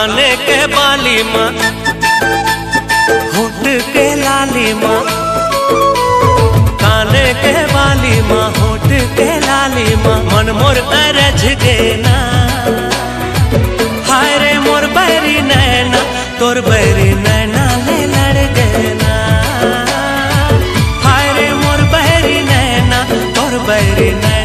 काने के बाली माँ होठ के लाली माँ, काने के बाली माँ होठ के लाली माँ, मन मोर अरझ गे ना। हाय रे मोर बैरी नैना तोर बैरी नैना ले लड़ गे ना। हाय रे मोर बैरी नैना तोर बैरी नैना